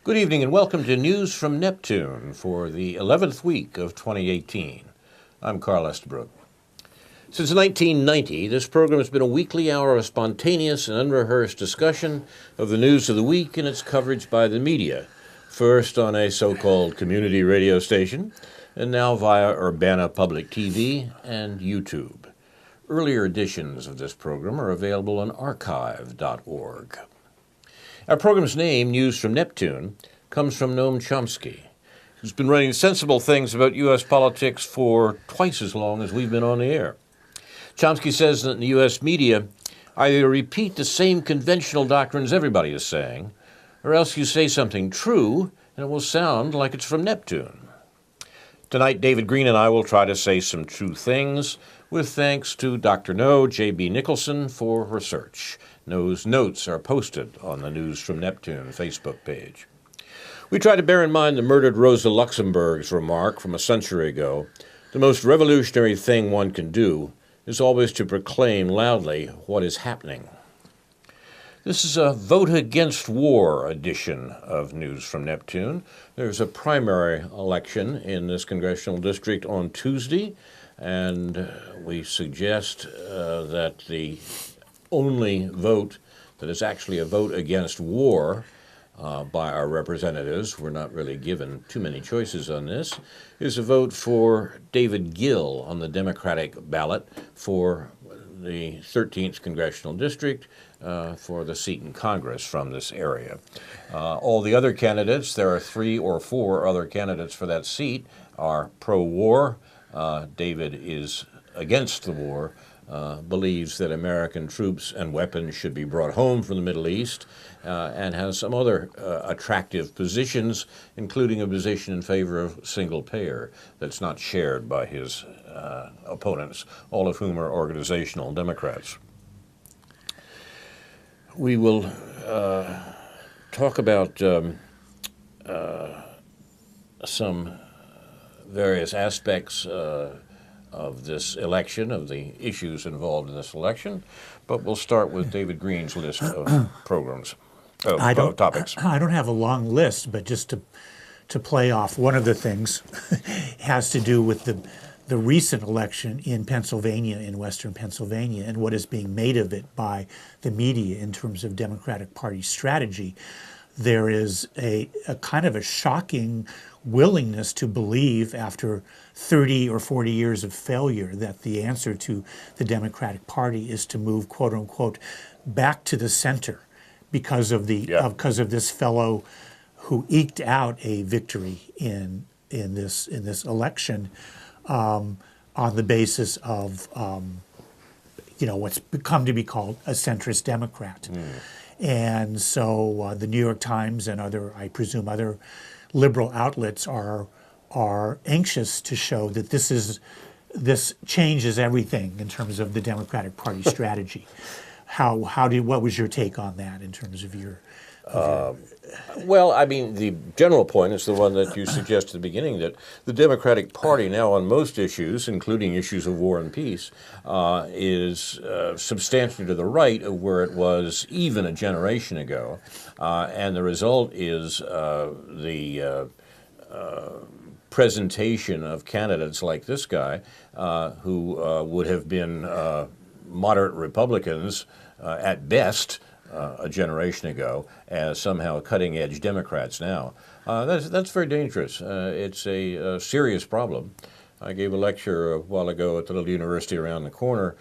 Good evening and welcome to News from Neptune for the 11th week of 2018. I'm Carl Estabrook. Since 1990, this program has been a weekly hour of spontaneous and unrehearsed discussion of the news of the week and its coverage by the media, first on a so-called community radio station, and now via Urbana Public TV and YouTube. Earlier editions of this program are available on archive.org. Our program's name, News from Neptune, comes from Noam Chomsky, who's been writing sensible things about U.S. politics for twice as long as we've been on the air. Chomsky says that in the U.S. media, either you repeat the same conventional doctrines everybody is saying, or else you say something true, and it will sound like it's from Neptune. Tonight, David Green and I will try to say some true things, with thanks to Dr. No, J.B. Nicholson, for research. No's notes are posted on the News from Neptune Facebook page. We try to bear in mind the murdered Rosa Luxemburg's remark from a century ago: the most revolutionary thing one can do is always to proclaim loudly what is happening. This is a vote against war edition of News from Neptune. There's a primary election in this congressional district on Tuesday, and we suggest that the only vote that is actually a vote against war by our representatives — we're not really given too many choices on this — is a vote for David Gill on the Democratic ballot for the 13th Congressional District for the seat in Congress from this area. All the other candidates — there are 3 or 4 other candidates for that seat — are pro-war. David is against the war, believes that American troops and weapons should be brought home from the Middle East, and has some other attractive positions, including a position in favor of single-payer that's not shared by his opponents, all of whom are organizational Democrats. We will talk about some various aspects of this election, of the issues involved in this election, but we'll start with David Green's list of topics. I don't have a long list, but just to play off, one of the things has to do with the recent election in Pennsylvania, in western Pennsylvania, and what is being made of it by the media in terms of Democratic Party strategy. There is a kind of a shocking willingness to believe, after 30 or 40 years of failure, that the answer to the Democratic Party is to move, quote unquote, back to the center because of this fellow who eked out a victory in this election on the basis of what's come to be called a centrist Democrat. And so the New York Times and I presume other liberal outlets are anxious to show that this changes everything in terms of the Democratic Party strategy. What was your take on that in terms of your? Well, I mean, the general point is the one that you suggested at the beginning, that the Democratic Party now on most issues, including issues of war and peace, is substantially to the right of where it was even a generation ago. And the result is the presentation of candidates like this guy, who would have been moderate Republicans at best a generation ago, as somehow cutting-edge Democrats now. That's very dangerous. It's a serious problem. I gave a lecture a while ago at the little university around the corner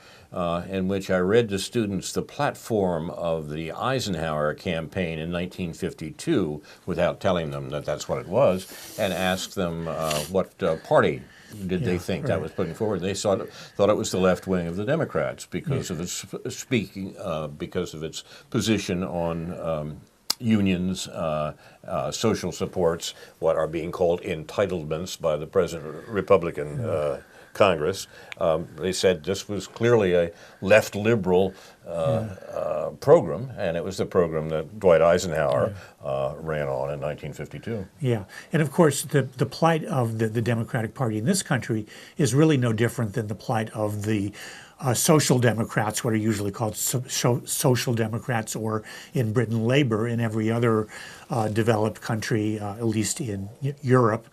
in which I read to students the platform of the Eisenhower campaign in 1952 without telling them that that's what it was, and asked them what party did they think that was putting forward. They thought it was the left wing of the Democrats because of its because of its position on unions, social supports, what are being called entitlements by the present Republican Congress. They said this was clearly a left liberal program, and it was the program that Dwight Eisenhower ran on in 1952. Yeah, and of course the plight of the Democratic Party in this country is really no different than the plight of the social democrats, what are usually called social democrats, or in Britain, Labour. In every other developed country, at least in Europe,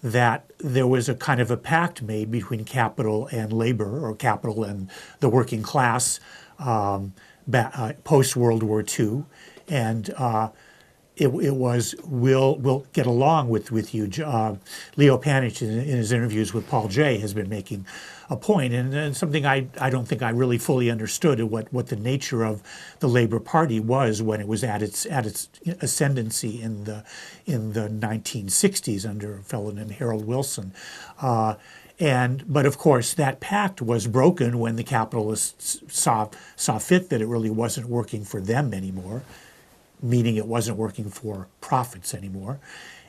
that there was a kind of a pact made between capital and labor, or capital and the working class, post-World War II. And it was, we'll get along with you. Leo Panitch, in his interviews with Paul Jay, has been making a point, and something I don't think I really fully understood, what the nature of the Labour Party was when it was at its ascendancy in the 1960s under a fellow named Harold Wilson. But of course, that pact was broken when the capitalists saw fit that it really wasn't working for them anymore, meaning it wasn't working for profits anymore.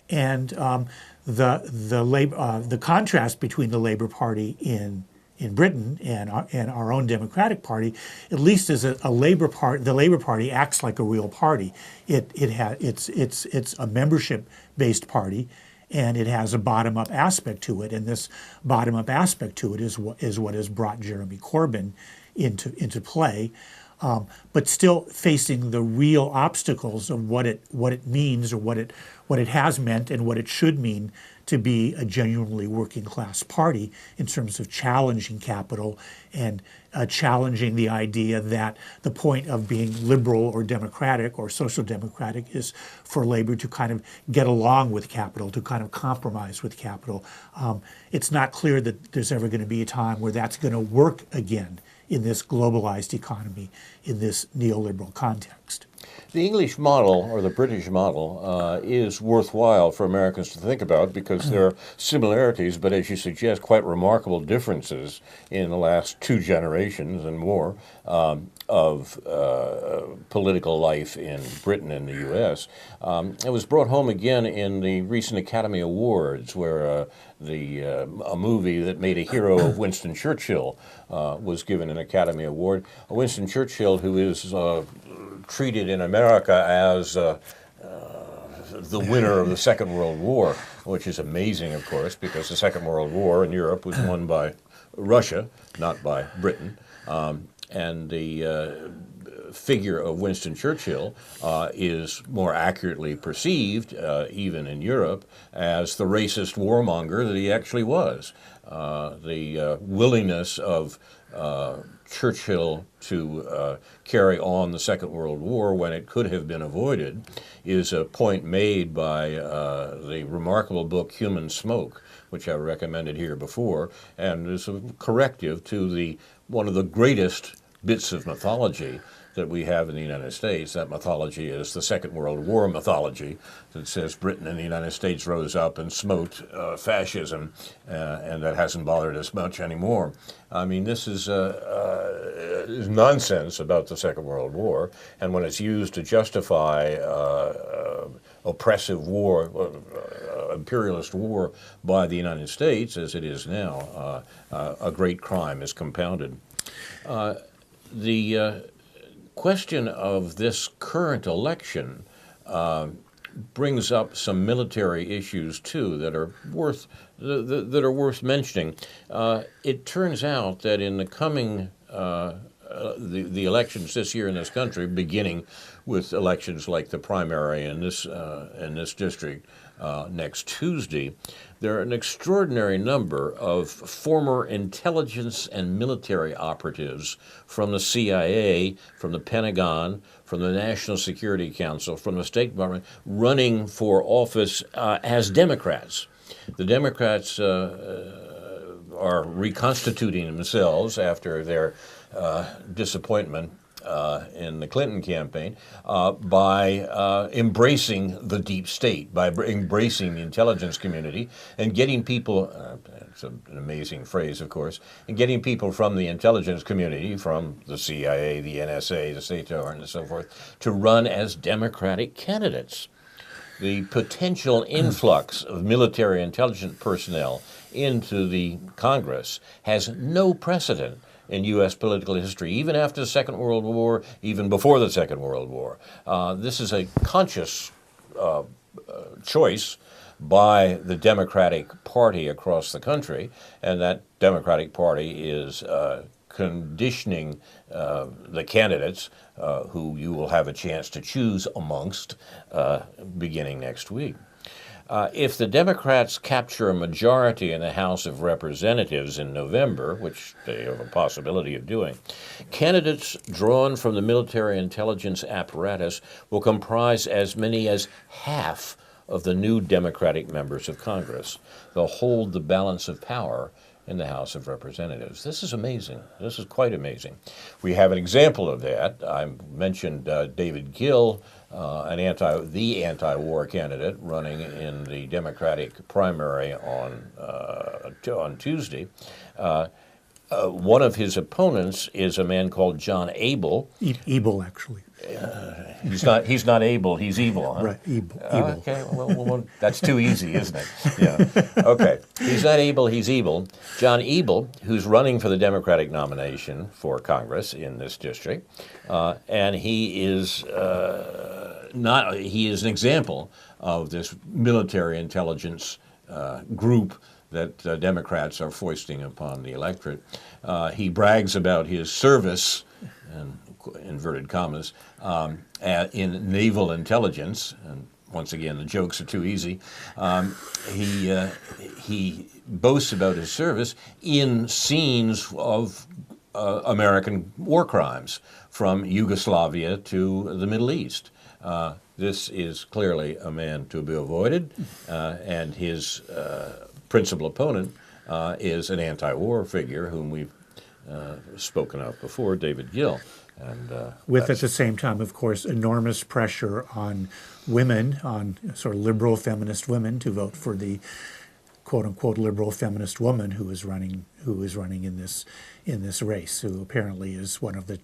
And the contrast between the Labour Party in Britain and our own Democratic Party, at least as the Labour Party acts like a real party. It's a membership-based party, and it has a bottom-up aspect to it. And this bottom-up aspect to it is what has brought Jeremy Corbyn into play. But still facing the real obstacles of what it means, or what it has meant, and what it should mean to be a genuinely working class party in terms of challenging capital and challenging the idea that the point of being liberal or democratic or social democratic is for labor to kind of get along with capital, to kind of compromise with capital. It's not clear that there's ever going to be a time where that's going to work again in this globalized economy, in this neoliberal context. The English model, or the British model, is worthwhile for Americans to think about, because there are similarities, but as you suggest, quite remarkable differences in the last 2 generations and more of political life in Britain and the U.S. It was brought home again in the recent Academy Awards, where a movie that made a hero of Winston Churchill was given an Academy Award. Winston Churchill, who is treated in America as the winner of the Second World War, which is amazing, of course, because the Second World War in Europe was won by Russia, not by Britain. And the figure of Winston Churchill is more accurately perceived, even in Europe, as the racist warmonger that he actually was. The willingness of Churchill to carry on the Second World War when it could have been avoided is a point made by the remarkable book Human Smoke, which I recommended here before, and is a corrective to one of the greatest bits of mythology that we have in the United States. That mythology is the Second World War mythology that says Britain and the United States rose up and smote fascism, and that hasn't bothered us much anymore. I mean, this is nonsense about the Second World War, and when it's used to justify oppressive war, imperialist war by the United States, as it is now, a great crime is compounded. The question of this current election brings up some military issues too that are worth mentioning. It turns out that in the coming the elections this year in this country, beginning with elections like the primary in this district next Tuesday, there are an extraordinary number of former intelligence and military operatives from the CIA, from the Pentagon, from the National Security Council, from the State Department, running for office as Democrats. The Democrats are reconstituting themselves after their disappointment in the Clinton campaign by embracing the deep state, by embracing the intelligence community and getting people, it's an amazing phrase, of course, and getting people from the intelligence community, from the CIA, the NSA, the State Department, and so forth, to run as Democratic candidates. The potential influx of military intelligence personnel into the Congress has no precedent in U.S. political history, even after the Second World War, even before the Second World War. This is a conscious choice by the Democratic Party across the country, and that Democratic Party is conditioning the candidates who you will have a chance to choose amongst beginning next week. If the Democrats capture a majority in the House of Representatives in November, which they have a possibility of doing, candidates drawn from the military intelligence apparatus will comprise as many as half of the new Democratic members of Congress. They'll hold the balance of power in the House of Representatives. This is amazing. This is quite amazing. We have an example of that. I mentioned David Gill, the anti-war candidate running in the Democratic primary on Tuesday. One of his opponents is a man called John Abel. Ebel, actually. He's not able. He's evil. Huh? Right. Ebel. Okay. Well, that's too easy, isn't it? Yeah. Okay. He's not able. He's evil. John Ebel, who's running for the Democratic nomination for Congress in this district, and he is not. He is an example of this military intelligence group that Democrats are foisting upon the electorate. He brags about his service, and inverted commas, in naval intelligence, and once again the jokes are too easy. He boasts about his service in scenes of American war crimes, from Yugoslavia to the Middle East. This is clearly a man to be avoided, and his principal opponent is an anti-war figure whom we've spoken of before, David Gill. And, with, at the same time, of course, enormous pressure on women, on sort of liberal feminist women, to vote for the quote-unquote liberal feminist woman who is running in this race, who apparently is one of the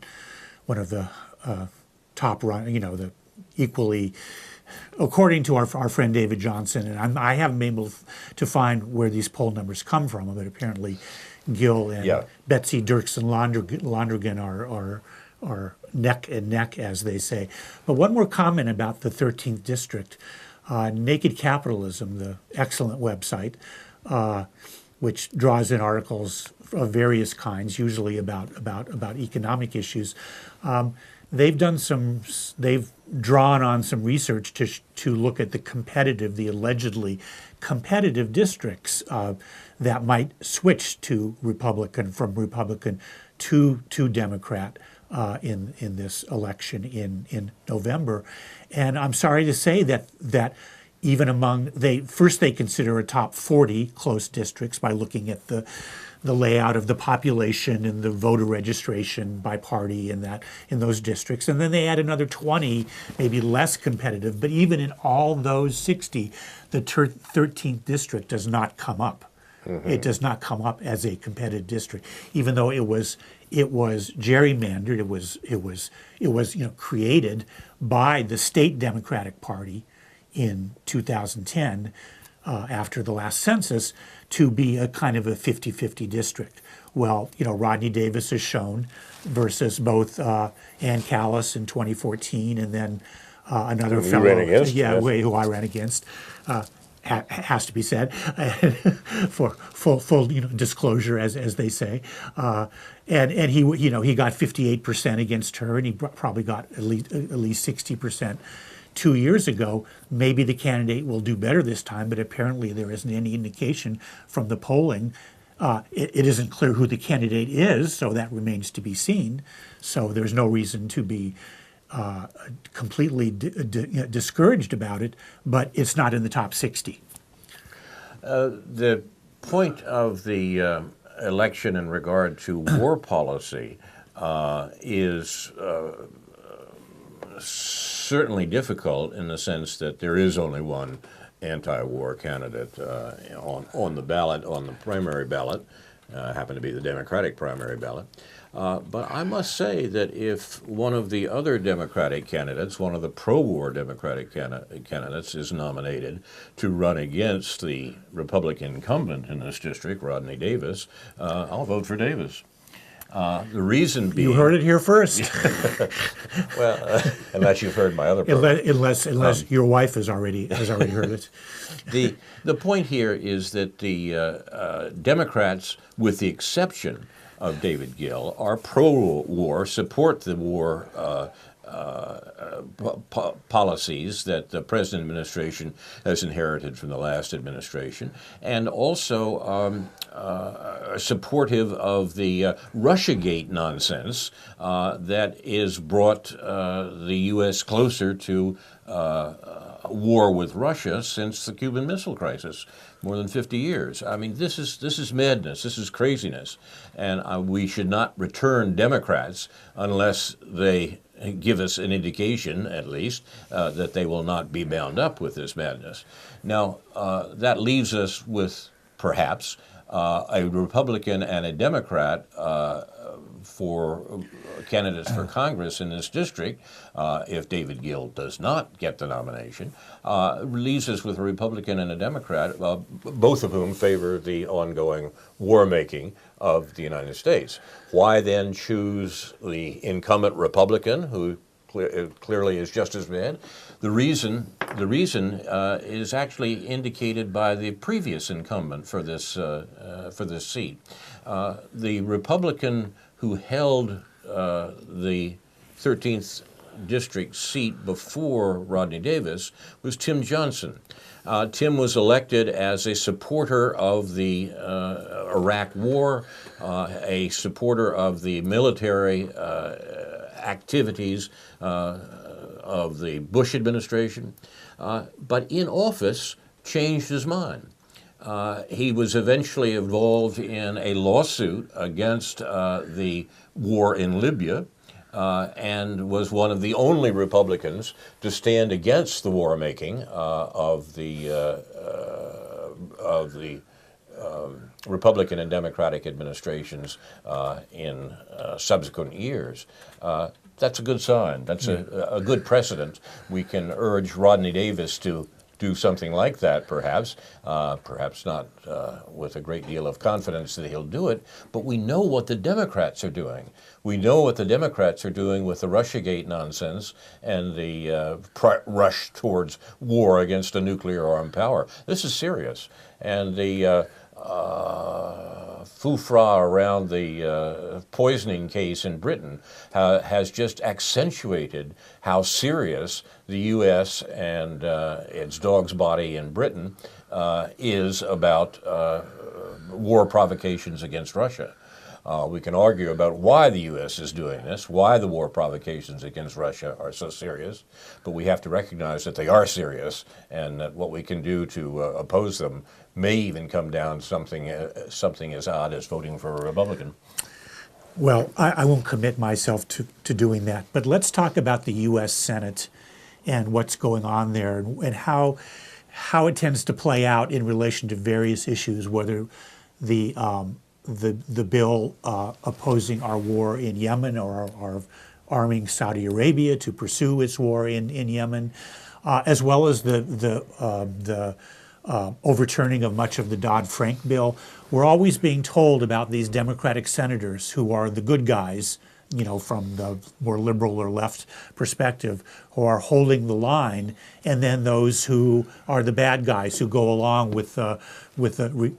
top the equally, according to our friend David Johnson, and I haven't been able to find where these poll numbers come from, but apparently Gill and Betsy Dirksen Londrigan are neck and neck, as they say. But one more comment about the 13th District. Naked Capitalism, the excellent website, which draws in articles of various kinds, usually about economic issues. They've drawn on some research to look at the allegedly competitive districts that might switch to from Republican to Democrat in this election in November. And I'm sorry to say that even among they consider a top 40 close districts by looking at the layout of the population and the voter registration by party in those districts, and then they add another 20, maybe less competitive. But even in all those 60, the 13th district does not come up. Mm-hmm. It does not come up as a competitive district, even though it was gerrymandered. It was created by the state Democratic Party in 2010 after the last census to be a kind of a 50-50 district. Well, Rodney Davis has shown versus both Ann Callis in 2014 and then another fellow, who I ran against. Has to be said for full disclosure, as they say, and he got 58% against her, and he probably got at least 60% 2 years ago. Maybe the candidate will do better this time, but apparently there isn't any indication from the polling. It isn't clear who the candidate is, so that remains to be seen. So there's no reason to be completely discouraged about it, but it's not in the top 60. The point of the election in regard to war policy is certainly difficult in the sense that there is only one anti-war candidate on the ballot, on the primary ballot, happened to be the Democratic primary ballot. But I must say that if one of the other Democratic candidates, one of the pro-war Democratic candidates, is nominated to run against the Republican incumbent in this district, Rodney Davis, I'll vote for Davis. The reason being... You heard it here first. Well, unless you've heard my other program. Unless your wife has already heard it. The point here is that the Democrats, with the exception of David Gill are pro-war, support the war policies that the present administration has inherited from the last administration, and also supportive of the Russiagate nonsense that is brought the U.S. closer to war with Russia since the Cuban Missile Crisis, more than 50 years. I mean, this is madness. This is craziness, and we should not return Democrats unless they give us an indication, at least, that they will not be bound up with this madness. Now, that leaves us with perhaps a Republican and a Democrat for candidates for Congress in this district, if David Gill does not get the nomination, leaves us with a Republican and a Democrat, both of whom favor the ongoing war-making of the United States. Why then choose the incumbent Republican, who clearly is just as bad? The reason is actually indicated by the previous incumbent for this seat. The Republican who held the 13th district seat before Rodney Davis was Tim Johnson. Tim was elected as a supporter of the Iraq War, a supporter of the military activities of the Bush administration, but in office changed his mind. He was eventually involved in a lawsuit against the war in Libya, and was one of the only Republicans to stand against the war-making of the Republican and Democratic administrations in subsequent years. That's a good sign. That's a good precedent. We can urge Rodney Davis to do something like that, perhaps not with a great deal of confidence that he'll do it, but we know what the Democrats are doing. We know what the Democrats are doing with the Russiagate nonsense and the rush towards war against a nuclear armed power. This is serious. And the foufra around the poisoning case in Britain has just accentuated how serious the U.S. and its dog's body in Britain is about war provocations against Russia. We can argue about why the U.S. is doing this, why the war provocations against Russia are so serious, but we have to recognize that they are serious and that what we can do to oppose them may even come down something as odd as voting for a Republican. Well, I won't commit myself to doing that, but let's talk about the U.S. Senate and what's going on there and how it tends to play out in relation to various issues, whether the bill opposing our war in Yemen or our arming Saudi Arabia to pursue its war in Yemen, as well as the overturning of much of the Dodd-Frank bill. We're always being told about these Democratic senators who are the good guys, you know, from the more liberal or left perspective, who are holding the line, and then those who are the bad guys who go along with the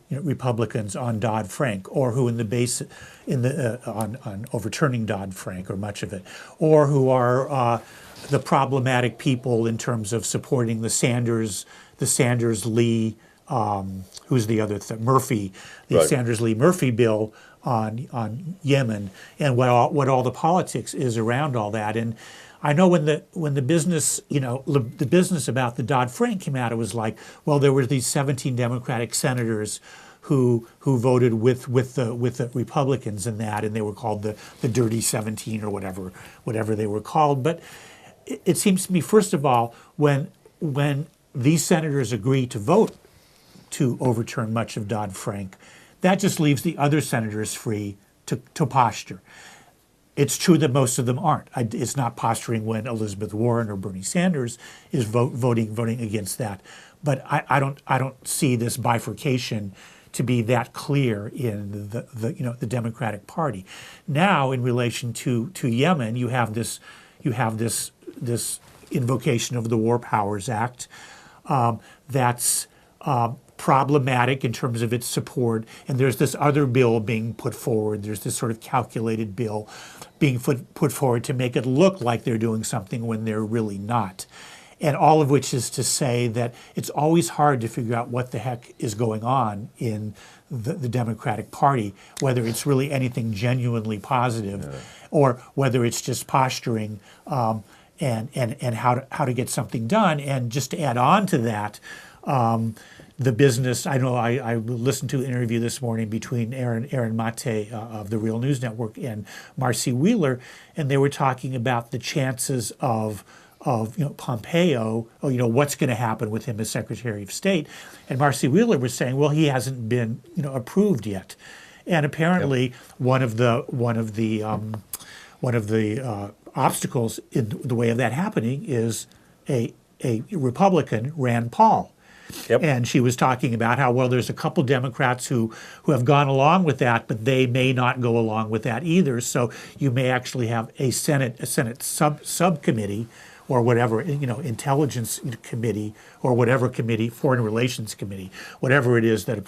Republicans on Dodd-Frank, or who on overturning Dodd-Frank or much of it, or who are the problematic people in terms of supporting the Sanders-Lee, who's the other Murphy, the Right. Sanders-Lee Murphy bill on Yemen, and what all the politics is around all that. And I know when the business, the business about the Dodd-Frank came out, it was like, well, there were these 17 Democratic senators who voted with the Republicans in that, and they were called the Dirty 17 or whatever they were called. But it seems to me, first of all, when these senators agree to vote to overturn much of Dodd-Frank, that just leaves the other senators free to posture. It's true that most of them aren't. It's not posturing when Elizabeth Warren or Bernie Sanders is voting against that. But I don't see this bifurcation to be that clear in the Democratic Party. Now, in relation to Yemen, you have this invocation of the War Powers Act that's problematic in terms of its support, and there's this other bill being put forward. There's this sort of calculated bill being put forward to make it look like they're doing something when they're really not. And all of which is to say that it's always hard to figure out what the heck is going on in the Democratic Party, whether it's really anything genuinely positive or whether it's just posturing and how to get something done. And just to add on to that, the business, I know I listened to an interview this morning between Aaron Mate of the Real News Network and Marcy Wheeler, and they were talking about the chances of Pompeo, what's going to happen with him as Secretary of State. And Marcy Wheeler was saying, well, he hasn't been approved yet. And apparently one of the obstacles in the way of that happening is a Republican, Rand Paul. Yep. And she was talking about how, well, there's a couple Democrats who have gone along with that, but they may not go along with that either. So you may actually have a Senate subcommittee or whatever, intelligence committee or whatever committee, foreign relations committee, whatever it is that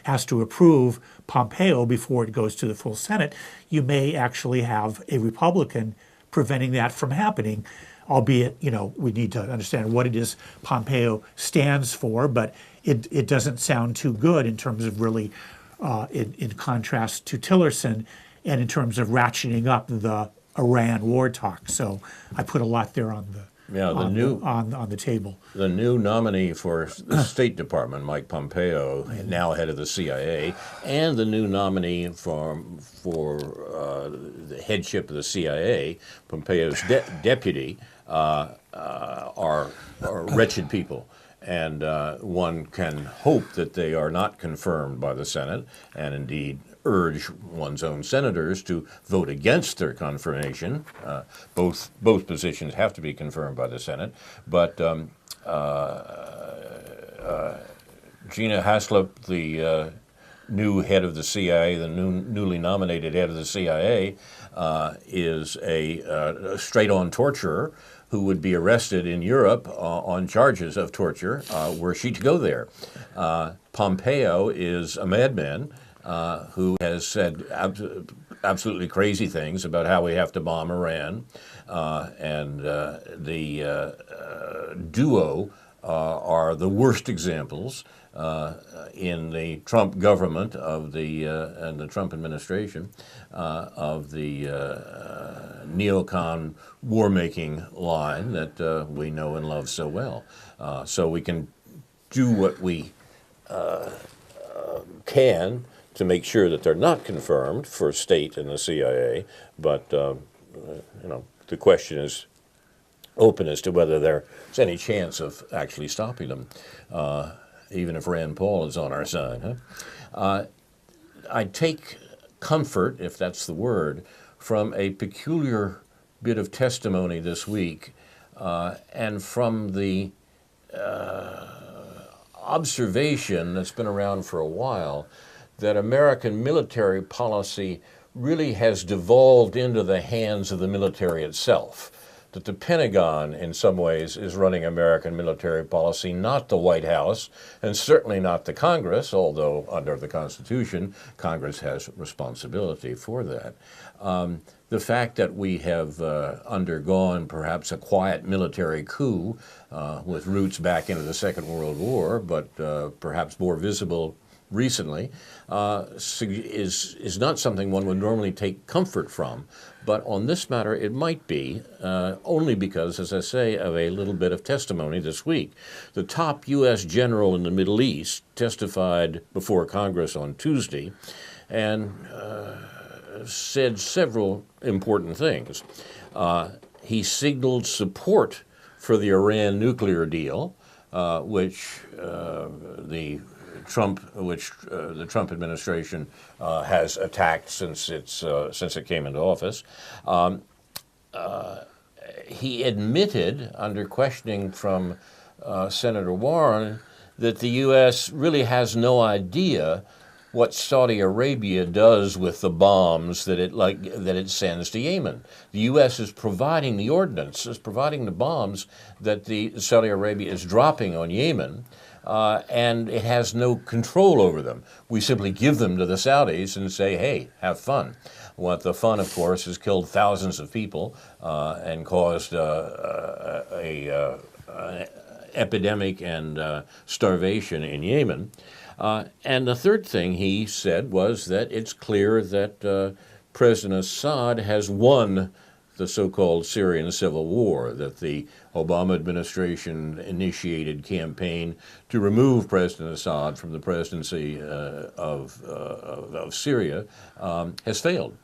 has to approve Pompeo before it goes to the full Senate. You may actually have a Republican preventing that from happening, albeit, we need to understand what it is Pompeo stands for, but it doesn't sound too good in terms of really, in contrast to Tillerson and in terms of ratcheting up the Iran war talk. So I put a lot there on the table. The new nominee for the State Department, Mike Pompeo, now head of the CIA, and the new nominee for the headship of the CIA, Pompeo's deputy, are wretched people. And one can hope that they are not confirmed by the Senate, and indeed urge one's own senators to vote against their confirmation. Both positions have to be confirmed by the Senate. But Gina Haslip, the new head of the CIA, the newly nominated head of the CIA, is a straight-on torturer who would be arrested in Europe on charges of torture were she to go there. Pompeo is a madman who has said absolutely crazy things about how we have to bomb Iran, and the duo are the worst examples in the Trump government and the Trump administration of the neocon war-making line that we know and love so well. So we can do what we can to make sure that they're not confirmed for state and the CIA, but the question is open as to whether there's any chance of actually stopping them, even if Rand Paul is on our side. I take comfort, if that's the word, from a peculiar bit of testimony this week, and from the observation that's been around for a while that American military policy really has devolved into the hands of the military itself. That the Pentagon, in some ways, is running American military policy, not the White House, and certainly not the Congress, although under the Constitution, Congress has responsibility for that. The fact that we have undergone perhaps a quiet military coup with roots back into the Second World War, but perhaps more visible recently, is not something one would normally take comfort from. But on this matter, it might be, only because, as I say, of a little bit of testimony this week. The top U.S. general in the Middle East testified before Congress on Tuesday and said several important things. He signaled support for the Iran nuclear deal, which the Trump administration has attacked since it came into office. He admitted, under questioning from Senator Warren, that the U.S. really has no idea what Saudi Arabia does with the bombs that it sends to Yemen. The U.S. is providing the ordnance, is providing the bombs that the Saudi Arabia is dropping on Yemen. and it has no control over them. We simply give them to the Saudis and say, hey, have fun. What the fun, of course, has killed thousands of people and caused an epidemic and starvation in Yemen. And the third thing he said was that it's clear that President Assad has won the so-called Syrian civil war, that the Obama administration initiated campaign to remove President Assad from the presidency of Syria has failed.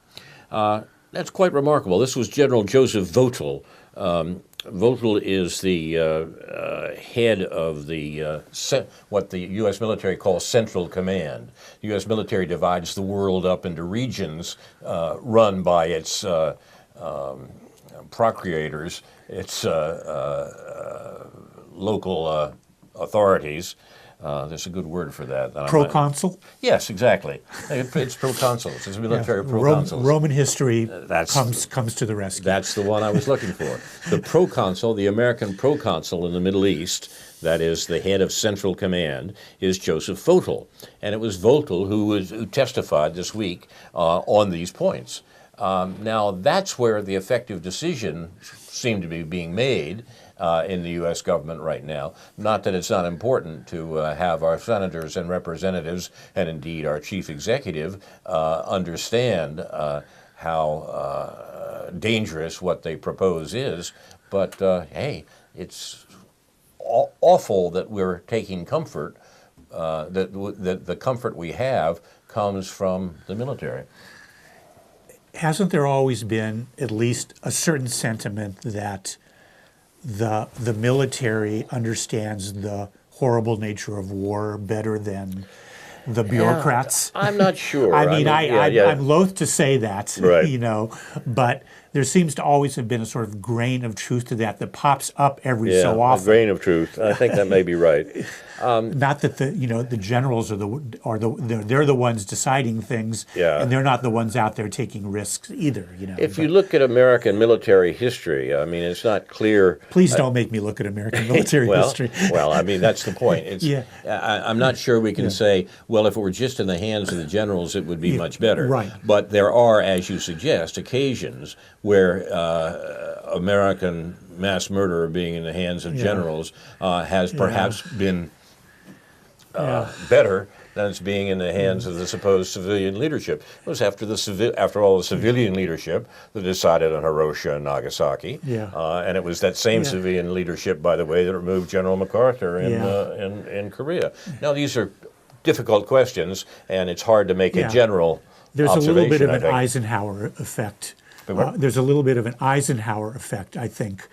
That's quite remarkable. This was General Joseph Votel. Votel is the head of the what the U.S. military calls Central Command. The U.S. military divides the world up into regions run by its procurators, its local authorities. There's a good word for that. Proconsul? Yes, exactly. It's proconsuls. It's military proconsuls. Roman history comes to the rescue. That's the one I was looking for. The proconsul, the American proconsul in the Middle East, that is the head of Central Command, is Joseph Votel. And it was Votel who testified this week on these points. Now, that's where the effective decision seemed to be being made in the U.S. government right now. Not that it's not important to have our senators and representatives, and indeed our chief executive, understand how dangerous what they propose is, but hey, it's awful that we're taking comfort, that the comfort we have comes from the military. Hasn't there always been at least a certain sentiment that the military understands the horrible nature of war better than the bureaucrats? I'm not sure. I'm loath to say that, right. But there seems to always have been a sort of grain of truth to that pops up every so often. A grain of truth. I think that may be right. Not that the generals they're the ones deciding things, and they're not the ones out there taking risks either. If you look at American military history, I mean, it's not clear. Please don't make me look at American military history. Well, I mean, that's the point. I'm not sure we can say, well, if it were just in the hands of the generals, it would be much better. Right. But there are, as you suggest, occasions where American mass murder being in the hands of generals has perhaps been better than it's being in the hands of the supposed civilian leadership. It was after all the civilian leadership that decided on Hiroshima and Nagasaki, and it was that same civilian leadership, by the way, that removed General MacArthur in Korea. Now, these are difficult questions, and it's hard to make a general There's observation, a little bit of an I think. Eisenhower effect. There's a little bit of an Eisenhower effect, I think,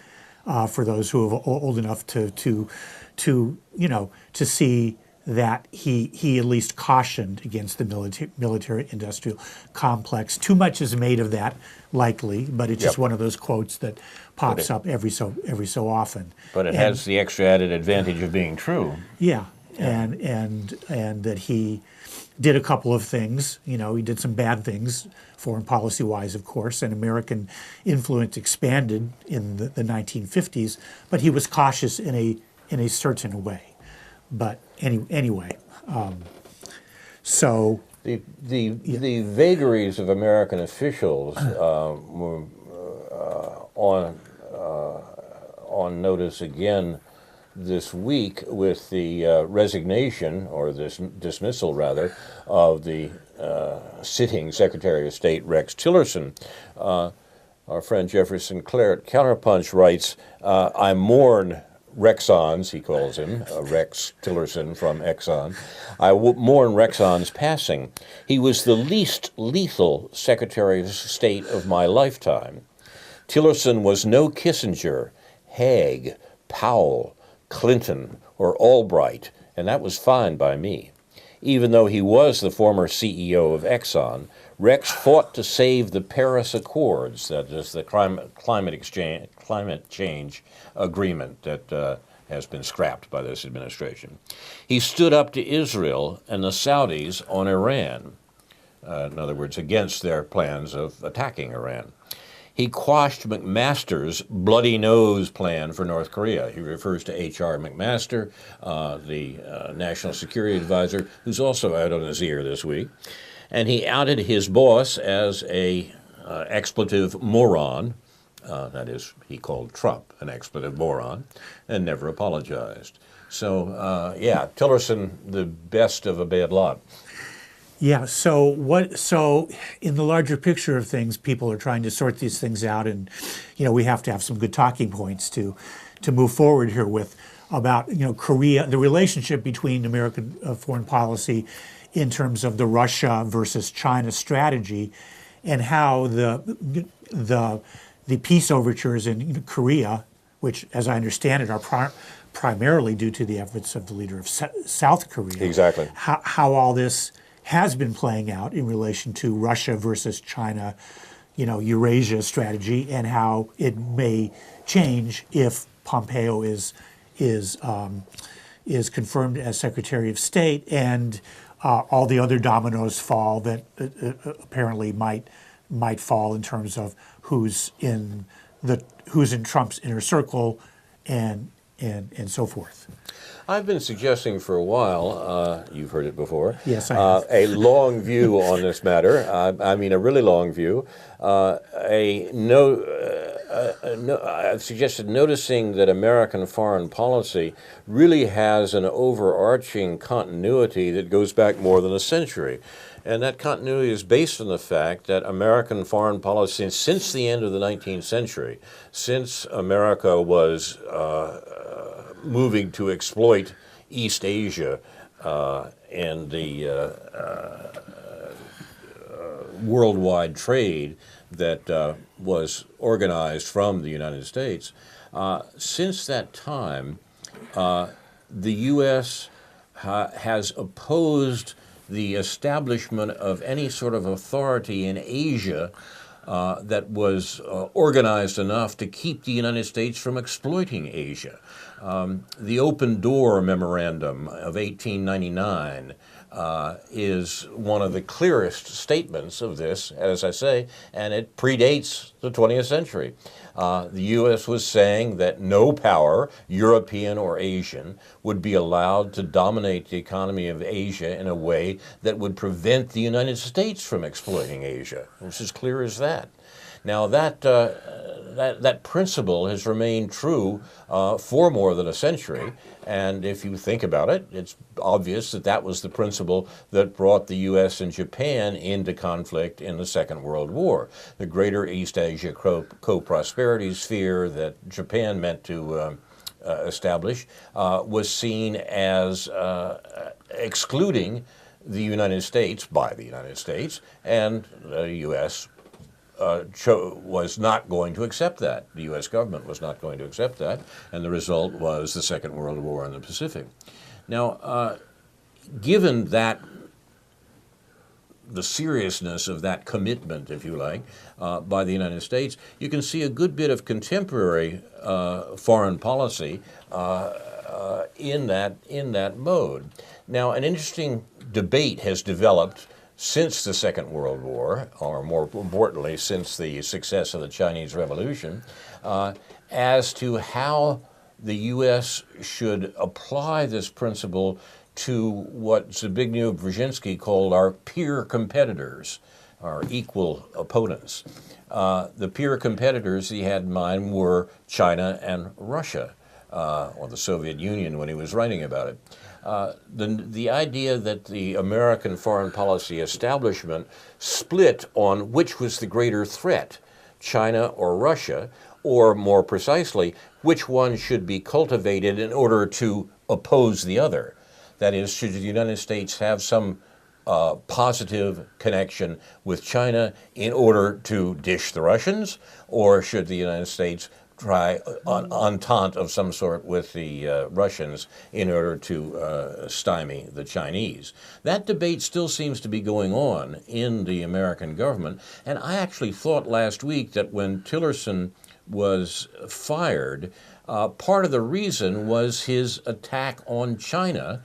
for those who are old enough to see that he at least cautioned against the military-industrial complex. Too much is made of that, likely, but it's just one of those quotes that pops up every so often. But it has the extra added advantage of being true. Yeah, and that he did a couple of things. He did some bad things, foreign policy-wise, of course, and American influence expanded in the 1950s, but he was cautious in a certain way. But anyway, so the vagaries of American officials were on notice again this week with the resignation, or this dismissal rather, of the sitting Secretary of State Rex Tillerson. Our friend Jefferson Clare at Counterpunch writes, "I mourn Rexon's," he calls him, Rex Tillerson from Exxon. "I mourn Rexon's passing. He was the least lethal Secretary of State of my lifetime. Tillerson was no Kissinger, Haig, Powell, Clinton, or Albright, and that was fine by me. Even though he was the former CEO of Exxon, Rex fought to save the Paris Accords, that is the climate change agreement that has been scrapped by this administration. He stood up to Israel and the Saudis on Iran, in other words, against their plans of attacking Iran. he quashed McMaster's bloody nose plan for North Korea. He refers to H.R. McMaster, the National Security Advisor, who's also out on his ear this week. And he outed his boss as a expletive moron. That is, he called Trump an expletive moron and never apologized. So, yeah, Tillerson, the best of a bad lot. Yeah. So in the larger picture of things, people are trying to sort these things out, and we have to have some good talking points to move forward here with about Korea, the relationship between American foreign policy in terms of the Russia versus China strategy, and how the peace overtures in Korea, which, as I understand it, are primarily due to the efforts of the leader of South Korea. Exactly. How all this has been playing out in relation to Russia versus China, Eurasia strategy, and how it may change if Pompeo is confirmed as Secretary of State, and all the other dominoes fall that apparently might fall in terms of who's in Trump's inner circle, and so forth. I've been suggesting for a while, you've heard it before, yes, I have. A long view on this matter. I mean a really long view. I've suggested noticing that American foreign policy really has an overarching continuity that goes back more than a century. And that continuity is based on the fact that American foreign policy, since the end of the 19th century, since America was moving to exploit East Asia and the worldwide trade that was organized from the United States, since that time, the U.S. has opposed the establishment of any sort of authority in Asia that was organized enough to keep the United States from exploiting Asia. The Open Door Memorandum of 1899 is one of the clearest statements of this, as I say, and it predates the 20th century. The U.S. was saying that no power, European or Asian, would be allowed to dominate the economy of Asia in a way that would prevent the United States from exploiting Asia. It's as clear as that. Now, that principle has remained true for more than a century, and if you think about it, it's obvious that that was the principle that brought the U.S. and Japan into conflict in the Second World War. The greater East Asia co-prosperity sphere that Japan meant to establish was seen as excluding the United States by the United States, and the U.S. was not going to accept that. The U.S. government was not going to accept that, and the result was the Second World War in the Pacific. Now, given that, the seriousness of that commitment, if you like, by the United States, you can see a good bit of contemporary foreign policy in that mode. Now, an interesting debate has developed since the Second World War, or more importantly, since the success of the Chinese Revolution, as to how the U.S. should apply this principle to what Zbigniew Brzezinski called our peer competitors, our equal opponents. The peer competitors he had in mind were China and Russia, or the Soviet Union when he was writing about it. The idea that the American foreign policy establishment split on which was the greater threat, China or Russia, or more precisely, which one should be cultivated in order to oppose the other. That is, should the United States have some positive connection with China in order to dish the Russians, or should the United States try an entente of some sort with the Russians in order to stymie the Chinese? That debate still seems to be going on in the American government, and I actually thought last week that when Tillerson was fired, part of the reason was his attack on China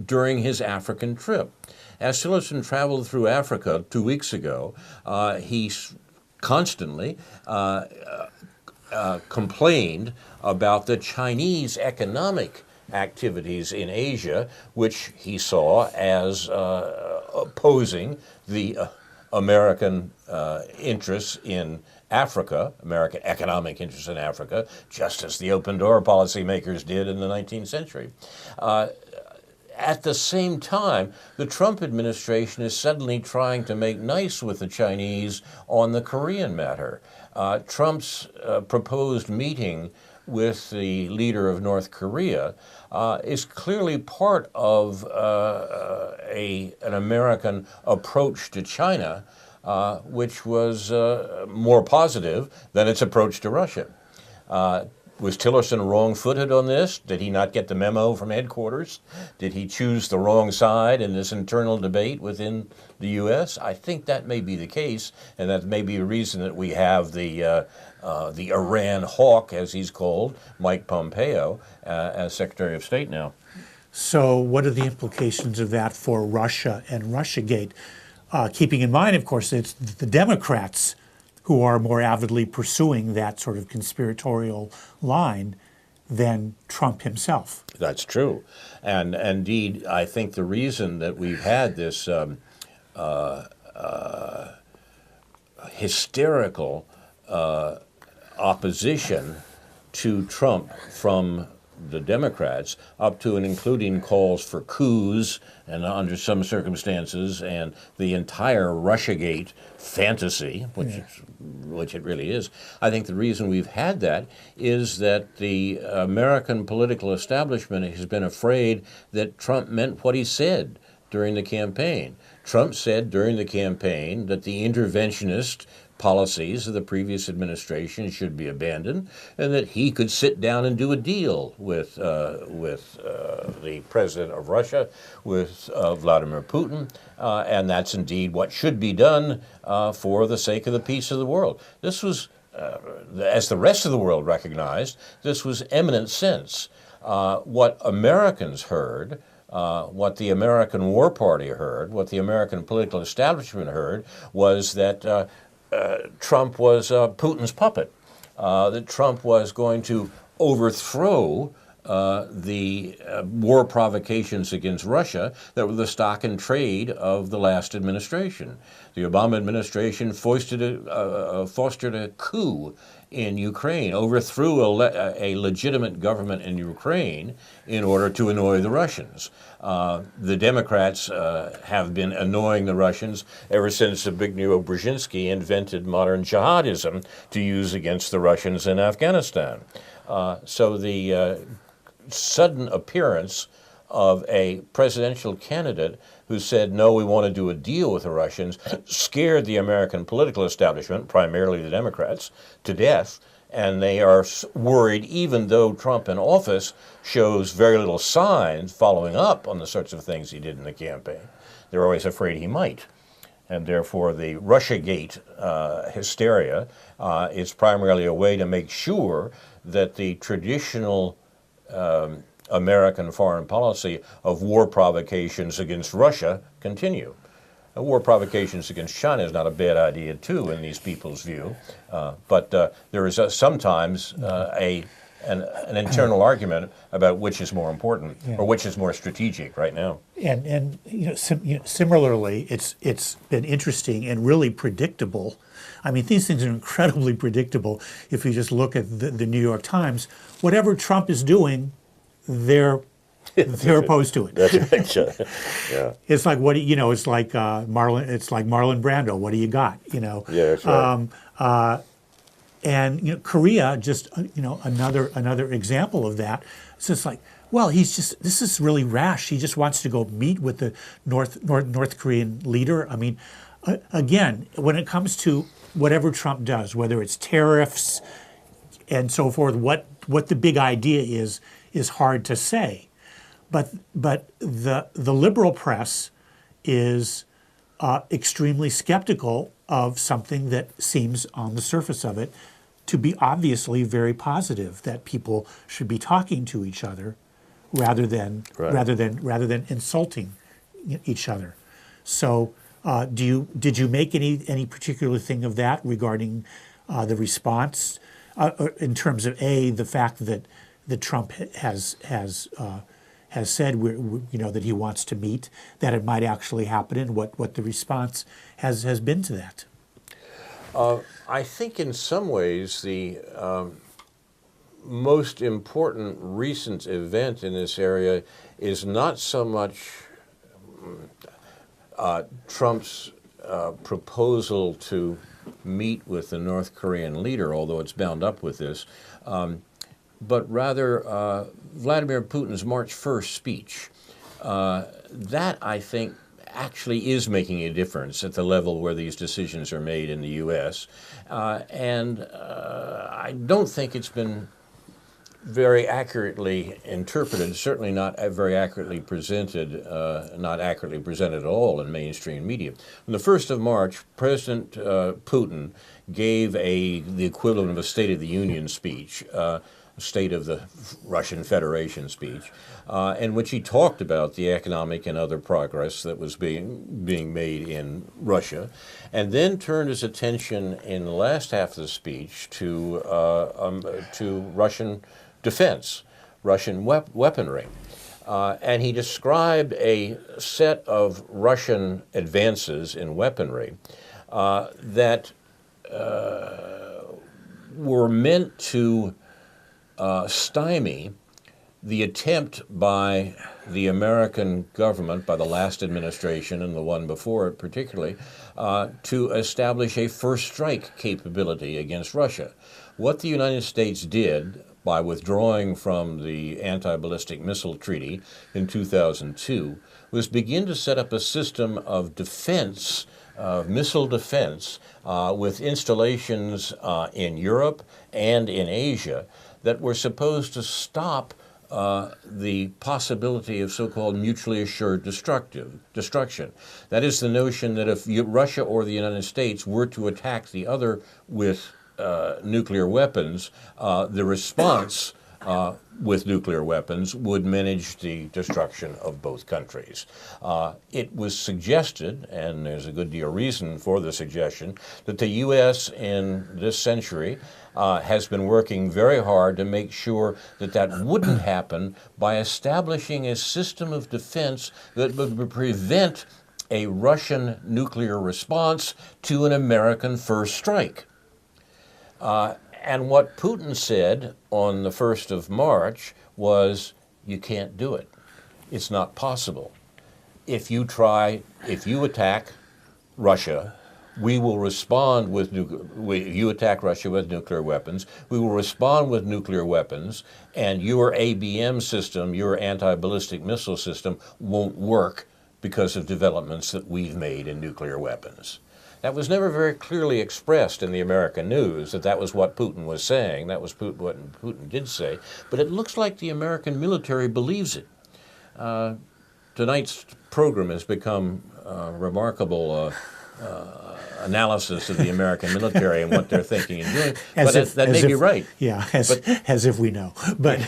during his African trip. As Tillerson traveled through Africa 2 weeks ago, he constantly complained about the Chinese economic activities in Asia, which he saw as opposing the American interests in Africa, American economic interests in Africa, just as the open door policymakers did in the 19th century. At the same time, the Trump administration is suddenly trying to make nice with the Chinese on the Korean matter. Trump's proposed meeting with the leader of North Korea is clearly part of an American approach to China, which was more positive than its approach to Russia. Was Tillerson wrong-footed on this? Did he not get the memo from headquarters? Did he choose the wrong side in this internal debate within the U.S.? I think that may be the case, and that may be a reason that we have the Iran hawk, as he's called, Mike Pompeo, as Secretary of State now. So what are the implications of that for Russia and Russiagate? Keeping in mind, of course, it's the Democrats who are more avidly pursuing that sort of conspiratorial line than Trump himself. That's true. And indeed, I think the reason that we've had this hysterical opposition to Trump from the Democrats, up to and including calls for coups and under some circumstances, and the entire Russiagate fantasy, which it really is. I think the reason we've had that is that the American political establishment has been afraid that Trump meant what he said during the campaign. Trump said during the campaign that the interventionist policies of the previous administration should be abandoned, and that he could sit down and do a deal with the president of Russia, with Vladimir Putin, and that's indeed what should be done for the sake of the peace of the world. This was, as the rest of the world recognized, this was eminent sense. What Americans heard, what the American War Party heard, what the American political establishment heard, was that Trump was Putin's puppet, that Trump was going to overthrow the war provocations against Russia that were the stock and trade of the last administration. The Obama administration fostered a coup in Ukraine, overthrew a legitimate government in Ukraine in order to annoy the Russians. The Democrats have been annoying the Russians ever since Zbigniew Brzezinski invented modern jihadism to use against the Russians in Afghanistan. So the sudden appearance of a presidential candidate who said, no, we want to do a deal with the Russians, scared the American political establishment, primarily the Democrats, to death. And they are worried, even though Trump in office shows very little signs following up on the sorts of things he did in the campaign. They're always afraid he might. And therefore, the Russiagate hysteria is primarily a way to make sure that the traditional American foreign policy of war provocations against Russia continue. War provocations against China is not a bad idea, too, in these people's view. But there is sometimes an internal argument about which is more important or which is more strategic right now. And similarly, it's been interesting and really predictable. I mean, these things are incredibly predictable if you just look at the New York Times. Whatever Trump is doing, they're opposed to it. That's right. Yeah. It's like it's like Marlon Brando. What do you got? Yeah, that's right. And Korea, just another example of that. It's just like, well, this is really rash. He just wants to go meet with the North Korean leader. I mean, again, when it comes to whatever Trump does, whether it's tariffs and so forth, what the big idea is hard to say. But the liberal press is extremely skeptical of something that seems on the surface of it to be obviously very positive, that people should be talking to each other rather than insulting each other. So Did you make any particular thing of that regarding the response in terms of the fact that Trump has said that he wants to meet, that it might actually happen, and what the response has been to that? I think in some ways the most important recent event in this area is not so much Trump's proposal to meet with the North Korean leader, although it's bound up with this, but rather Vladimir Putin's March 1st speech. That, I think, actually is making a difference at the level where these decisions are made in the U.S. And I don't think it's been very accurately interpreted, certainly not very accurately presented, not accurately presented at all in mainstream media. On the 1st of March, President Putin gave the equivalent of a State of the Union speech, State of the Russian Federation speech, in which he talked about the economic and other progress that was being made in Russia, and then turned his attention in the last half of the speech to Russian defense, Russian weaponry. And he described a set of Russian advances in weaponry that were meant to stymie the attempt by the American government, by the last administration and the one before it particularly, to establish a first strike capability against Russia. What the United States did by withdrawing from the anti-ballistic missile treaty in 2002 was begin to set up a system of defense, missile defense, with installations in Europe and in Asia that were supposed to stop the possibility of so-called mutually assured destruction. That is the notion that if Russia or the United States were to attack the other with nuclear weapons, the response with nuclear weapons would manage the destruction of both countries. It was suggested, and there's a good deal of reason for the suggestion, that the U.S. in this century has been working very hard to make sure that that wouldn't happen by establishing a system of defense that would prevent a Russian nuclear response to an American first strike. And what Putin said on the 1st of March was, you can't do it. It's not possible. If you attack Russia, we will respond with you attack Russia with nuclear weapons, we will respond with nuclear weapons, and your ABM system, your anti-ballistic missile system, won't work because of developments that we've made in nuclear weapons. That was never very clearly expressed in the American news, that was what Putin was saying. That was what Putin did say. But it looks like the American military believes it. Tonight's program has become remarkable analysis of the American military and what they're thinking and doing. That may be right. Yeah, as if we know. But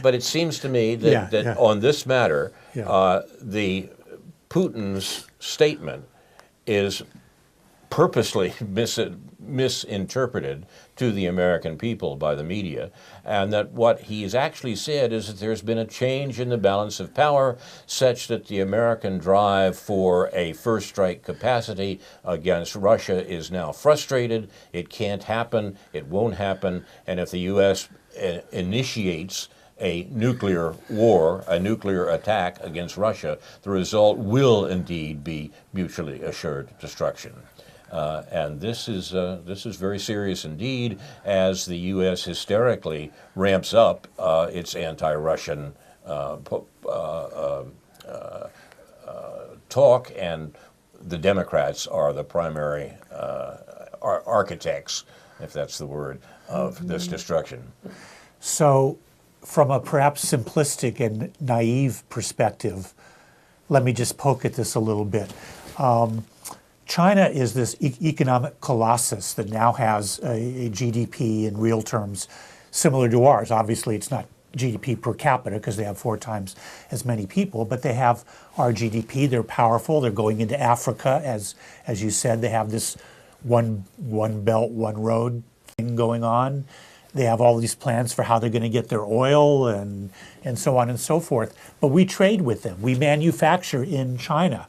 but it seems to me that on this matter, the Putin's statement is purposely misinterpreted to the American people by the media, and that what he's actually said is that there's been a change in the balance of power such that the American drive for a first strike capacity against Russia is now frustrated. It can't happen. It won't happen. And if the U.S. initiates a nuclear war, a nuclear attack against Russia, the result will indeed be mutually assured destruction. And this is very serious indeed, as the U.S. hysterically ramps up its anti-Russian talk, and the Democrats are the primary architects, if that's the word, of this destruction. So, from a perhaps simplistic and naive perspective, let me just poke at this a little bit. China is this economic colossus that now has a GDP in real terms similar to ours. Obviously, it's not GDP per capita because they have 4 times as many people, but they have our GDP. They're powerful. They're going into Africa, as you said. They have this one belt, one road thing going on. They have all these plans for how they're going to get their oil and so on and so forth. But we trade with them. We manufacture in China.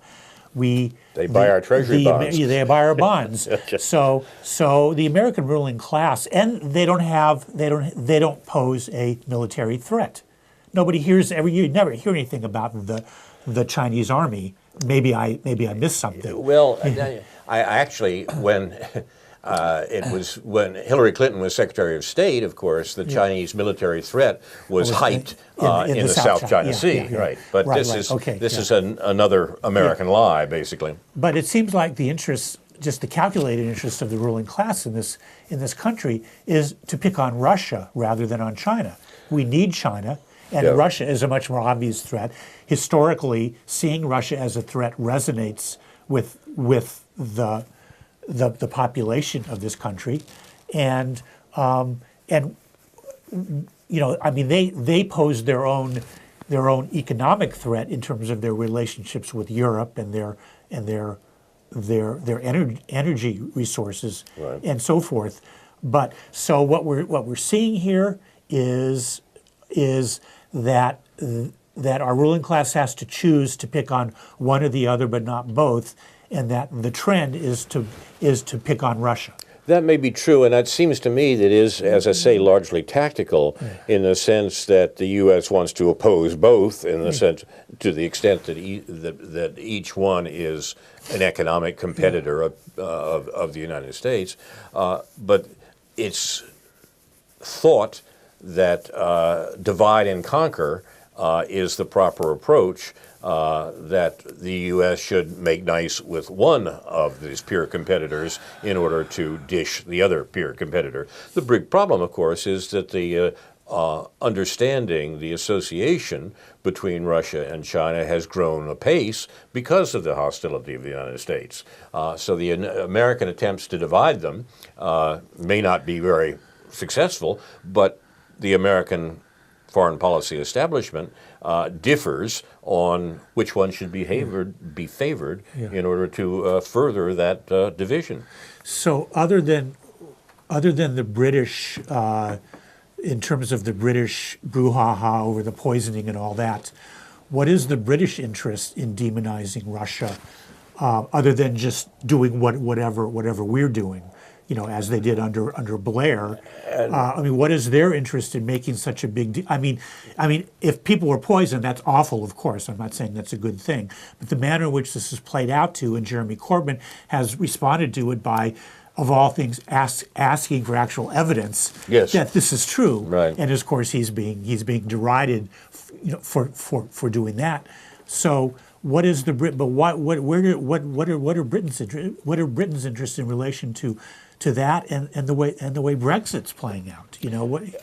They buy our treasury bonds. They buy our bonds. So the American ruling class, and they don't pose a military threat. Nobody hears you never hear anything about the Chinese army. Maybe I missed something. Well, I actually when. When Hillary Clinton was Secretary of State, of course, the Chinese military threat was hyped in the South China Sea, right? But this is another American lie, basically. But it seems like the interest, just the calculated interest of the ruling class in this country, is to pick on Russia rather than on China. We need China, and Russia is a much more obvious threat. Historically, seeing Russia as a threat resonates with the population of this country, and they pose their own economic threat in terms of their relationships with Europe and their energy resources and so forth. But so what we're seeing here is that our ruling class has to choose to pick on one or the other, but not both. And that the trend is to pick on Russia. That may be true, and that seems to me that is, as I say, largely tactical in the sense that the U.S. wants to oppose both, in the sense to the extent that that each one is an economic competitor of the United States. But it's thought that divide and conquer is the proper approach. That the U.S. should make nice with one of these peer competitors in order to dish the other peer competitor. The big problem, of course, is that the understanding, the association between Russia and China has grown apace because of the hostility of the United States. So the American attempts to divide them may not be very successful, but the American foreign policy establishment differs on which one should be favored in order to further that division. So other than the British, in terms of the British brouhaha over the poisoning and all that, what is the British interest in demonizing Russia, other than just doing whatever we're doing? As they did under Blair. What is their interest in making such a big deal? I mean, if people were poisoned, that's awful, of course. I'm not saying that's a good thing. But the manner in which this is played out to, and Jeremy Corbyn has responded to it by, of all things, asking for actual evidence that this is true. Right. And of course, he's being derided, for doing that. So. What is the Brit? But what are Britain's interest in relation to that and the way Brexit's playing out?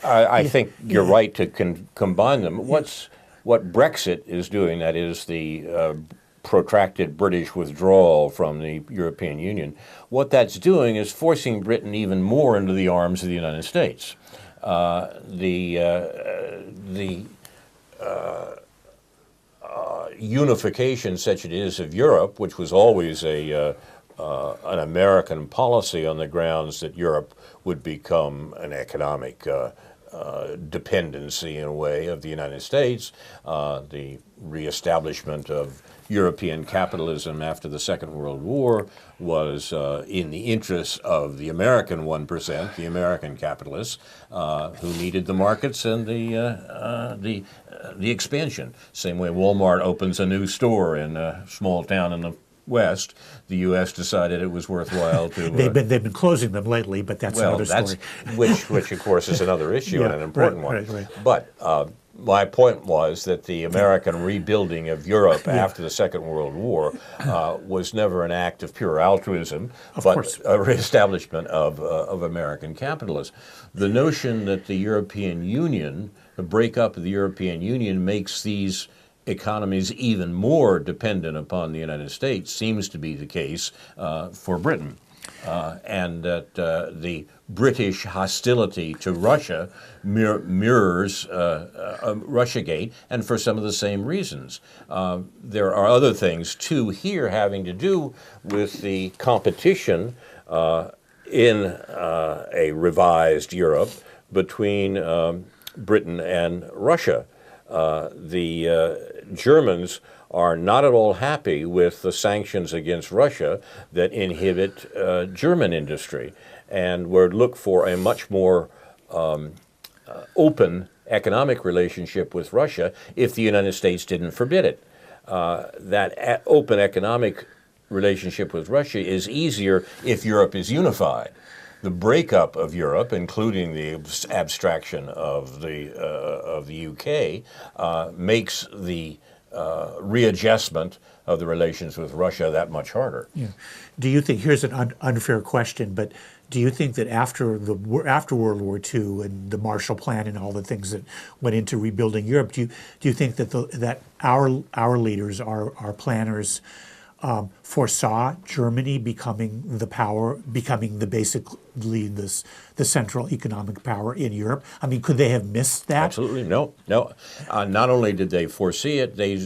I think you're right to combine them. What Brexit is doing, that is the protracted British withdrawal from the European Union. What that's doing is forcing Britain even more into the arms of the United States. Unification, such it is, of Europe, which was always an American policy on the grounds that Europe would become an economic dependency, in a way, of the United States, the reestablishment of European capitalism after the Second World War was in the interests of the American 1%, the American capitalists, who needed the markets and the expansion. Same way Walmart opens a new store in a small town in the West, the U.S. decided it was worthwhile to. They've been closing them lately, but that's another story. which of course is another issue and an important one. Right. But my point was that the American rebuilding of Europe after the Second World War was never an act of pure altruism, but a reestablishment of American capitalism. The notion that the European Union, the breakup of the European Union, makes these economies even more dependent upon the United States seems to be the case for Britain. and that the British hostility to Russia mirrors Russiagate, and for some of the same reasons. There are other things, too, here having to do with the competition in a revised Europe between Britain and Russia. The Germans are not at all happy with the sanctions against Russia that inhibit German industry, and would look for a much more open economic relationship with Russia if the United States didn't forbid it. That open economic relationship with Russia is easier if Europe is unified. The breakup of Europe, including the abstraction of the UK, makes the readjustment of the relations with Russia that much harder. Yeah. Do you think, here's an unfair question, but do you think that after World War II and the Marshall Plan and all the things that went into rebuilding Europe, do you think that that our leaders, our planners, foresaw Germany becoming the power, becoming basically the central economic power in Europe? I mean, could they have missed that? Absolutely, no. Not only did they foresee it, they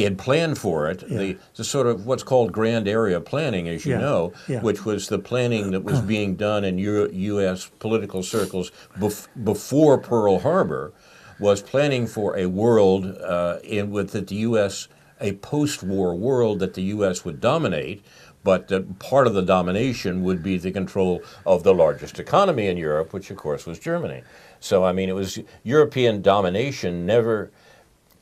had planned for it. Yeah. The sort of what's called grand area planning, as you Yeah. know, Yeah. which was the planning that was being done in U.S. political circles before Pearl Harbor, was planning for a world that the U.S. a post-war world that the U.S. would dominate, but that part of the domination would be the control of the largest economy in Europe, which of course was Germany. So, I mean, it was European domination never,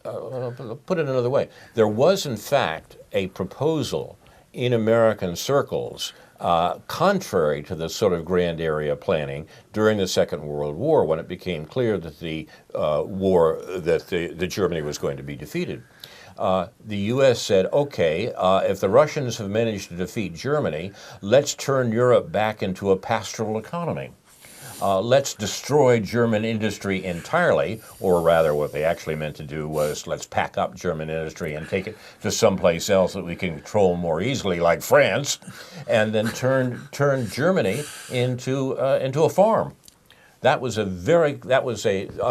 put it another way, there was in fact a proposal in American circles contrary to the sort of grand area planning during the Second World War, when it became clear that the Germany was going to be defeated. The U.S. said, okay, if the Russians have managed to defeat Germany, let's turn Europe back into a pastoral economy. Let's destroy German industry entirely, or rather what they actually meant to do was let's pack up German industry and take it to someplace else that we can control more easily, like France, and then turn Germany into a farm. That was a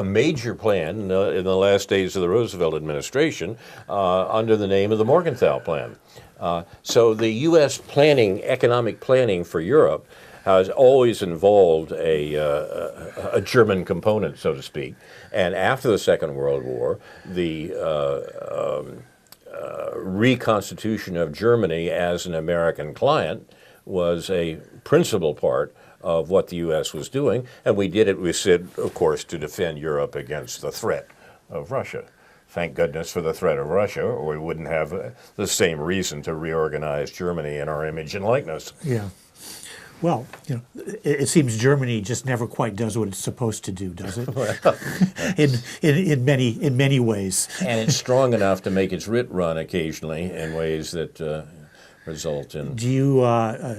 major plan in the last days of the Roosevelt administration under the name of the Morgenthau Plan. So the U.S. economic planning for Europe, has always involved a German component, so to speak. And after the Second World War, the reconstitution of Germany as an American client was a principal part of what the U.S. was doing, and we did it, we said, of course, to defend Europe against the threat of Russia. Thank goodness for the threat of Russia, or we wouldn't have the same reason to reorganize Germany in our image and likeness. Yeah. Well, it seems Germany just never quite does what it's supposed to do, does it? in many ways. And it's strong enough to make its writ run occasionally in ways that result in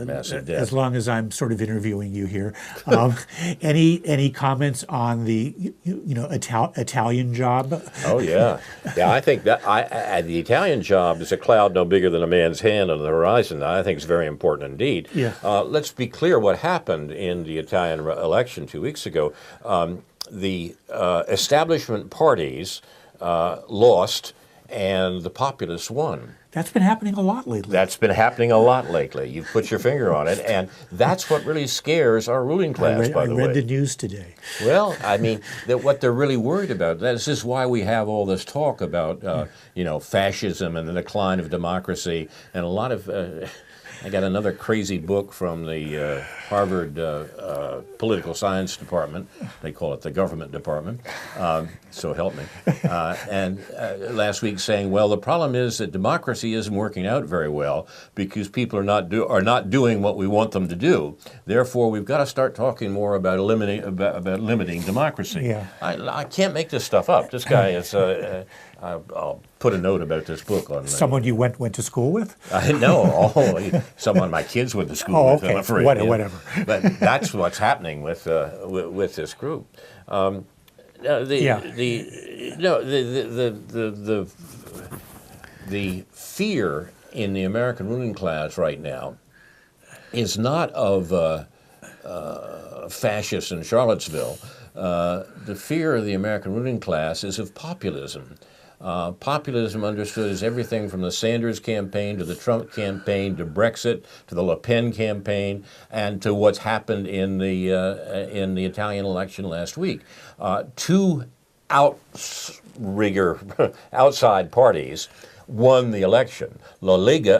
massive debt. As long as I'm sort of interviewing you here, any comments on the Italian job? Oh yeah, I think that the Italian job is a cloud no bigger than a man's hand on the horizon. I think it's very important indeed. Yeah. Let's be clear what happened in the Italian election 2 weeks ago. The establishment parties lost, and the populists won. That's been happening a lot lately. That's been happening a lot lately. You've put your finger on it, and that's what really scares our ruling class, by the way. I read the news today. Well, I mean, what they're really worried about, this is why we have all this talk about, fascism and the decline of democracy, and a lot of... I got another crazy book from the Harvard Political Science Department. They call it the government department, so help me. And last week saying, well, the problem is that democracy isn't working out very well because people are not doing what we want them to do. Therefore, we've got to start talking more about limiting democracy. Yeah. I can't make this stuff up. This guy is... I'll put a note about this book on someone you went to school with. No, someone my kids went to school with. Okay. I'm afraid. Whatever. But that's what's happening with this group. The fear in the American ruling class right now is not of fascists in Charlottesville. The fear of the American ruling class is of populism. Populism understood as everything from the Sanders campaign to the Trump campaign to Brexit to the Le Pen campaign and to what's happened in the Italian election last week. Two outside parties won the election. La Lega,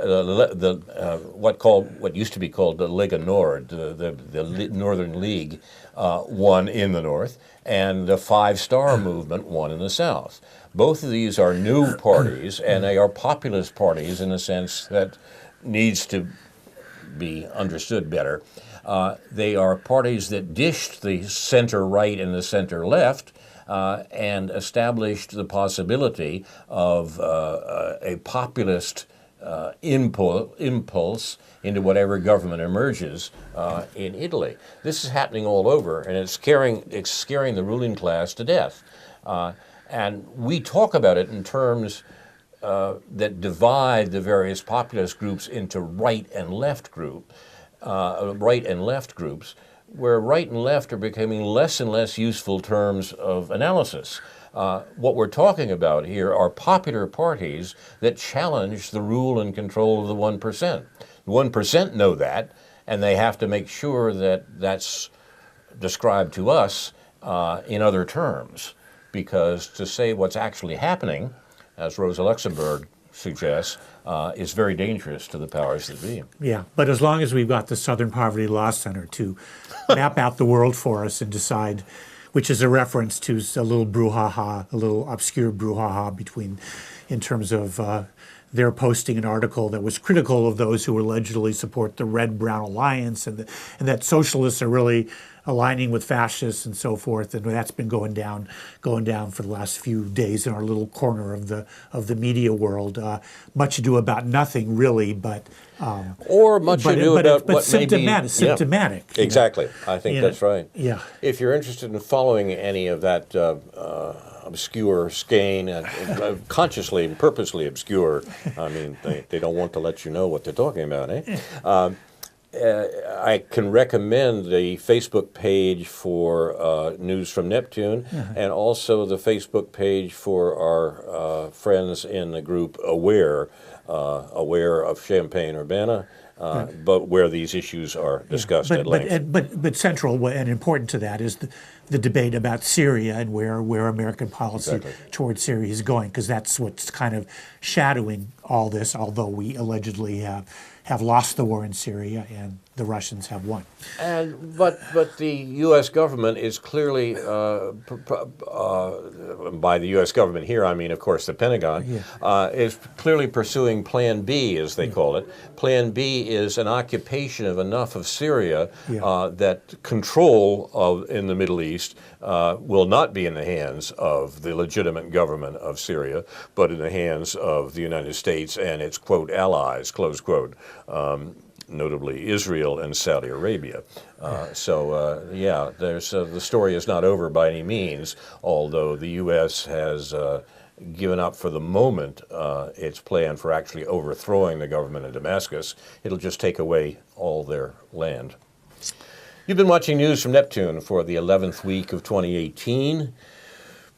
what used to be called the Lega Nord, the Northern League, won in the north, and the Five Star Movement won in the south. Both of these are new parties, and they are populist parties in a sense that needs to be understood better. They are parties that dished the center-right and the center-left and established the possibility of a populist impulse into whatever government emerges in Italy. This is happening all over, and it's scaring the ruling class to death. And we talk about it in terms that divide the various populist groups into right and left groups, where right and left are becoming less and less useful terms of analysis. What we're talking about here are popular parties that challenge the rule and control of the 1%. The 1% know that, and they have to make sure that that's described to us in other terms. Because to say what's actually happening, as Rosa Luxemburg suggests, is very dangerous to the powers that be. Yeah, but as long as we've got the Southern Poverty Law Center to map out the world for us and decide, which is a reference to a little brouhaha, a little obscure brouhaha in terms of their posting an article that was critical of those who allegedly support the Red-Brown Alliance and that socialists are really aligning with fascists and so forth, and that's been going down for the last few days in our little corner of the media world. Much ado about nothing, really, but symptomatic. Yeah. Exactly, I think that's right. Yeah. If you're interested in following any of that obscure skein, consciously and purposely obscure, I mean, they don't want to let you know what they're talking about, eh? I can recommend the Facebook page for News from Neptune, and also the Facebook page for our friends in the group Aware of Champaign-Urbana, but where these issues are discussed at length. But central and important to that is the debate about Syria and where American policy towards Syria is going, because that's what's kind of shadowing all this, although we allegedly have lost the war in Syria and the Russians have won. But the U.S. government is clearly, by the U.S. government here, I mean, of course, the Pentagon, is clearly pursuing Plan B, as they call it. Plan B is an occupation of enough of Syria that control in the Middle East will not be in the hands of the legitimate government of Syria, but in the hands of the United States and its, quote, allies, close quote, notably Israel and Saudi Arabia. There's the story is not over by any means, although the U.S. has given up for the moment its plan for actually overthrowing the government in Damascus. It'll just take away all their land. You've been watching News from Neptune for the 11th week of 2018.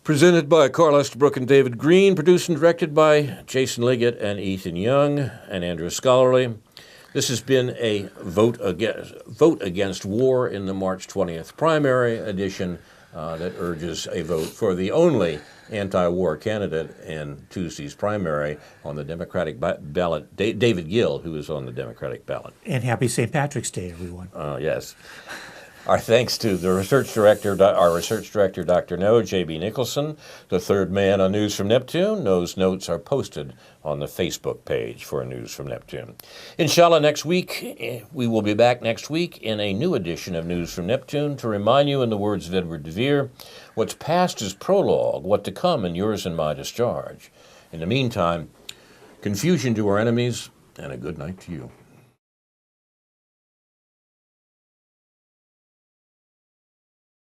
Presented by Carl Estabrook and David Green, produced and directed by Jason Liggett and Ethan Young and Andrew Scholarly. This has been a vote against war in the March 20th primary edition that urges a vote for the only anti-war candidate in Tuesday's primary on the Democratic ballot, David Gill, who is on the Democratic ballot. And happy St. Patrick's Day, everyone. Yes. Our thanks to our research director, Dr. No, J.B. Nicholson, the third man on News from Neptune. Those notes are posted on the Facebook page for News from Neptune. Inshallah, next week, we will be back next week in a new edition of News from Neptune to remind you, in the words of Edward de Vere, what's past is prologue, what to come in yours and my discharge. In the meantime, confusion to our enemies, and a good night to you.